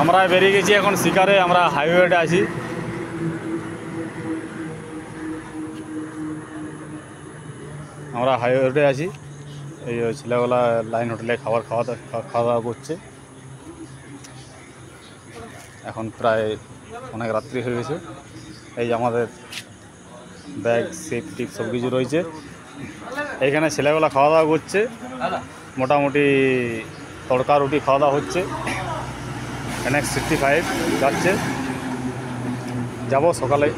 আমরা বেরিয়ে গেছি এখন শিকারে, আমরা হাইওয়েতে আছি। আমরা হাইওয়েতে আছি, এই ছেলেগুলা লাইন হোটেলে খাওয়া দাওয়া করছে। এখন প্রায় অনেক রাত্রি হয়ে গেছে। এই আমাদের ব্যাগ সিপ টিপ সব কিছু রয়েছে এইখানে। ছেলেগুলা খাওয়া দাওয়া করছে, মোটামুটি তড়কা রুটি খাওয়া দাওয়া হচ্ছে। NH65 যাচ্ছে, যাব সকালে,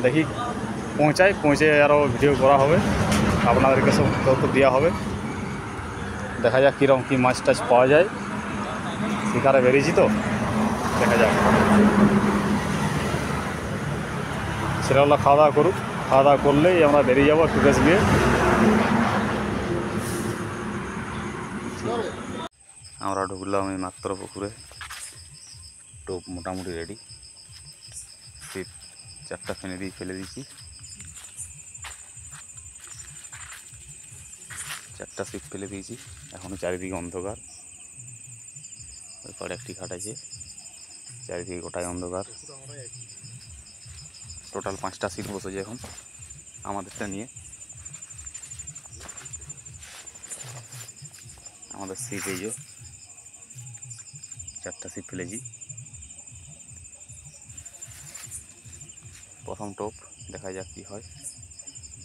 দেখি পৌঁছে আরও ভিডিও করা হবে, আপনাদেরকে সব তথ্য দেওয়া হবে। দেখা যাক কীরকম কী মাছ টাছ পাওয়া যায়। শিকারে বেরিয়েছি তো, দেখা যাক। ছেলেগুলো খাওয়া দাওয়া করুক, খাওয়া দাওয়া করলেই আমরা বেরিয়ে যাবো একটু বেশ গিয়ে। আমরা ঢুকলাম এই মাত্র পুকুরে। টোপ মোটামুটি রেডি, ছিপ 4টা ফেনে দিয়ে ফেলে দিয়েছি। 4টা ছিপ ফেলে দিয়েছি। এখনও চারিদিকে অন্ধকার। ওই পাড়ে একটি ঘাট আছে, চারিদিকে গোটায় অন্ধকার। টোটাল 5টা ছিপ বসেছে এখন আমাদেরটা নিয়ে। আমাদের ছিপ এই যে 4টা ছিপ ফেলেছি। প্রথম টোপ, দেখা যাক কি হয়।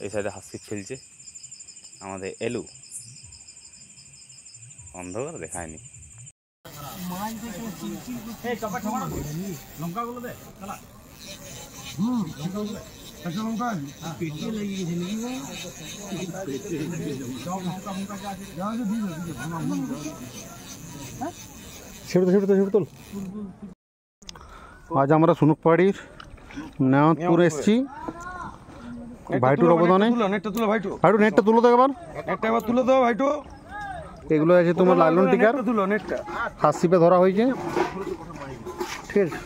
এই সাইডে হাত ছিপ ফেলছে আমাদের এলু, অন্ধকার দেখায়নি। আজ আমরা সুনুকপাড়ির নেওয়াতপুর এসছি ভাইটুর অবদানে। ভাইটু নেটটা তুলো তো একবার, তুলে দাও ভাইটু। এগুলো আছে তোমার লাইলন টিকার, হাত ছিপে ধরা হয়েছে, ঠিক আছে।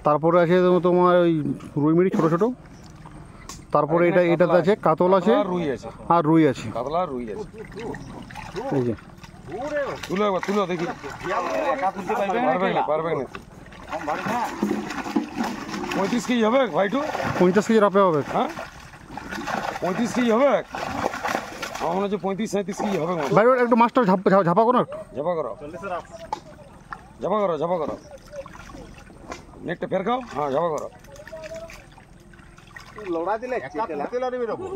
তারপরে আছে তোমার ওই রুই মিড়ি ছোটো ছোটো। তারপরে এটাতে আছে কাতল আছে আর রুই আছে। এই যে তুলো দেখি, 35 কেজি হবে ভাইটু, 50 কেজি রাপে হবে। হ্যাঁ 35 কেজি হবে, আমার মনে হচ্ছে 35-37 কেজি হবে ভাই। একটু মাছটা ঝাপা করো, একটু ঝাপা করো, নেটটা ফের খাও। হ্যাঁ ঝাপা করো,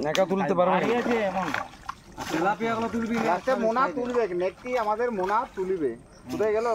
নেকা তুলতে পারবে মোনা তুলবে, নেকটি আমাদের মোনা তুলবে, তুলে গেল।